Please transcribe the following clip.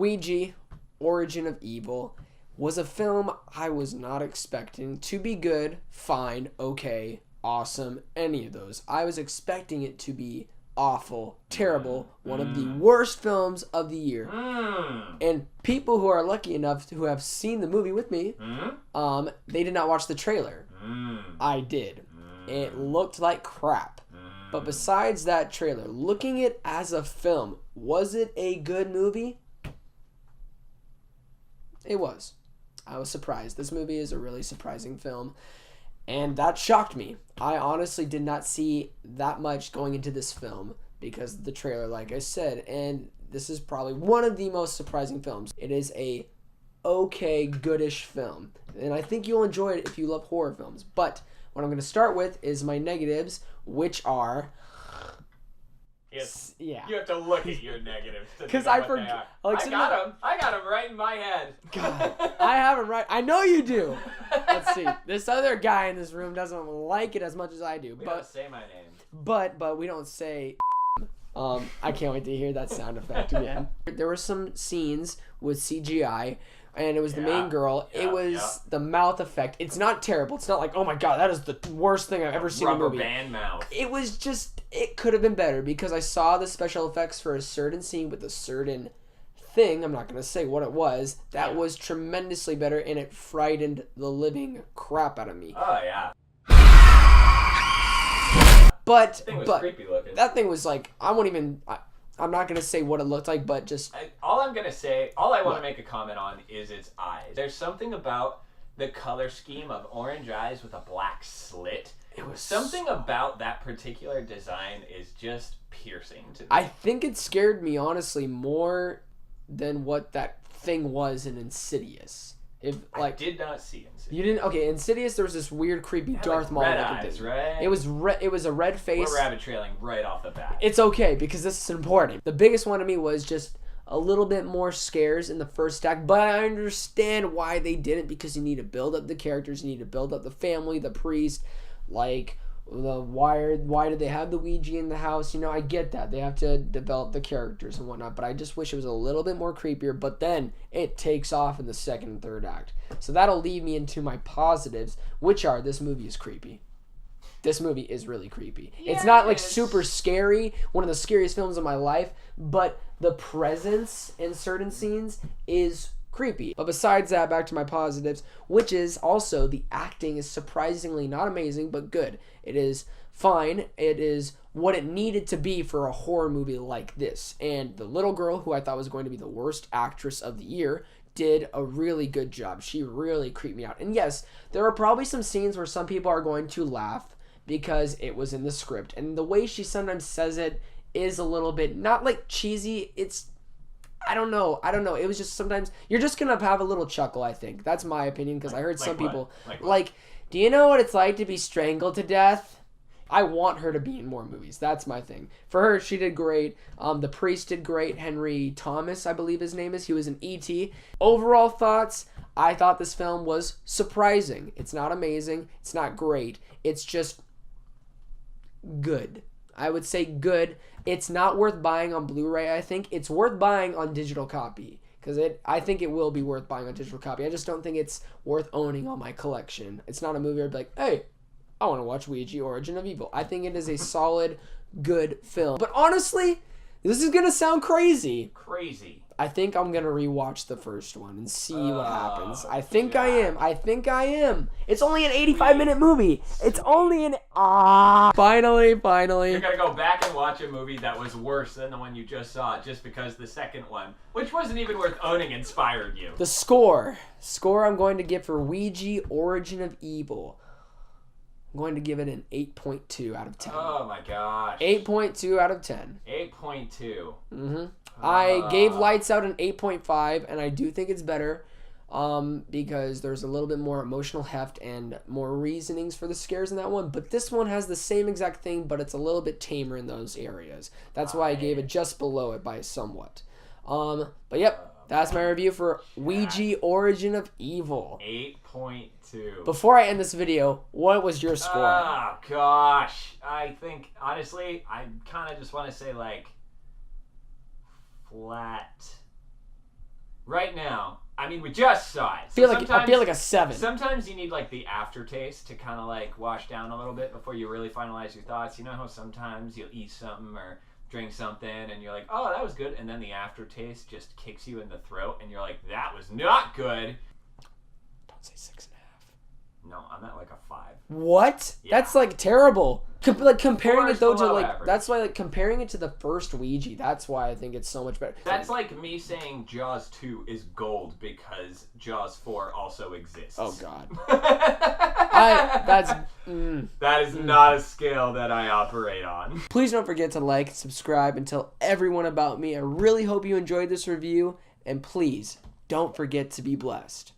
Ouija, Origin of Evil was a film I was not expecting to be good, fine, okay, awesome, any of those. I was expecting it to be awful, terrible, one of the worst films of the year. And people who are lucky enough to have seen the movie with me, they did not watch the trailer. I did. It looked like crap. But besides that trailer, looking at it as a film, was it a good movie? It was. I was surprised. This movie is a really surprising film. And that shocked me. I honestly did not see that much going into this film because of the trailer, like I said. And this is probably one of the most surprising films. It is a okay, goodish film. And I think you'll enjoy it if you love horror films. But what I'm going to start with is my negatives, which are... Yes. Yeah. You have to look at your negatives because I forgot. Like, I got them right in my head. God, I have them right. I know you do. Let's see. This other guy in this room doesn't like it as much as I do. We don't say my name. But we don't say. I can't wait to hear that sound effect again. There were some scenes with CGI. And it was the main girl. It was the mouth effect. It's not terrible. It's not like, oh my god, that is the worst thing I've ever seen in a movie. Rubber band mouth. It was just, it could have been better because I saw the special effects for a certain scene with a certain thing. I'm not going to say what it was. That was tremendously better, and it frightened the living crap out of me. Oh, yeah. But, that thing was creepy looking. That thing was like, I won't even... I'm not going to say what it looked like, but just... all I'm going to say, all I want to make a comment on is its eyes. There's something about the color scheme of orange eyes with a black slit. It was something about that particular design is just piercing to me. I think it scared me, honestly, more than what that thing was in Insidious. I did not see Insidious. You didn't? Okay, Insidious, there was this weird, creepy Darth Maul looking thing. Right? It was a red face. We're rabbit trailing right off the bat. It's okay, because this is important. The biggest one to me was just a little bit more scares in the first act, but I understand why they didn't, because you need to build up the characters, you need to build up the family, the priest, like... why do they have the Ouija in the house? You know, I get that. They have to develop the characters and whatnot, but I just wish it was a little bit more creepier, but then it takes off in the second and third act. So that'll lead me into my positives, which are this movie is creepy. This movie is really creepy. Yeah, it's not like super scary, one of the scariest films of my life, but the presence in certain scenes is creepy. But besides that, back to my positives, which is also the acting is surprisingly not amazing, but good. It is fine. It is what it needed to be for a horror movie like this. And the little girl, who I thought was going to be the worst actress of the year, did a really good job. She really creeped me out. And yes, there are probably some scenes where some people are going to laugh because it was in the script. And the way she sometimes says it is a little bit, not like cheesy, it's I don't know. It was just sometimes you're just going to have a little chuckle, I think. That's my opinion, because I heard some people like, do you know what it's like to be strangled to death? I want her to be in more movies. That's my thing. For her, she did great. The priest did great. Henry Thomas, I believe his name is. He was in E.T. Overall thoughts, I thought this film was surprising. It's not amazing. It's not great. It's just good. I would say good. It's not worth buying on Blu-ray, I think. It's worth buying on digital copy, because I think it will be worth buying on digital copy. I just don't think it's worth owning on my collection. It's not a movie I'd be like, hey, I want to watch Ouija Origin of Evil. I think it is a solid, good film. But honestly, this is going to sound crazy. I think I'm going to rewatch the first one and see what happens. I think I am. It's only an 85-minute movie. It's only an... Finally. You're going to go back and watch a movie that was worse than the one you just saw just because the second one, which wasn't even worth owning, inspired you. The score I'm going to give for Ouija Origin of Evil. I'm going to give it an 8.2 out of 10. Oh my gosh. 8.2 out of 10. 8.2. Mm-hmm. I gave Lights Out an 8.5, and I do think it's better because there's a little bit more emotional heft and more reasonings for the scares in that one. But this one has the same exact thing, but it's a little bit tamer in those areas. That's why I gave it just below it by somewhat. But yep, that's my review for Ouija Origin of Evil. 8.2. Before I end this video, what was your score? Oh, gosh. I think, honestly, I kind of just want to say, like, flat right now, I mean, we just saw it. I feel like a 7. Sometimes you need like the aftertaste to kind of like wash down a little bit before you really finalize your thoughts. You know how sometimes you'll eat something or drink something and you're like, oh, that was good, and then the aftertaste just kicks you in the throat and you're like, that was not good. Don't say 6.5. No, I'm at like a 5. What? Yeah. That's like terrible. Comparing Or it though to below like average. that's why like comparing it to the first Ouija. That's why I think it's so much better. That's like me saying Jaws 2 is gold because Jaws 4 also exists. Oh God. That is not a scale that I operate on. Please don't forget to like, subscribe, and tell everyone about me. I really hope you enjoyed this review, and please don't forget to be blessed.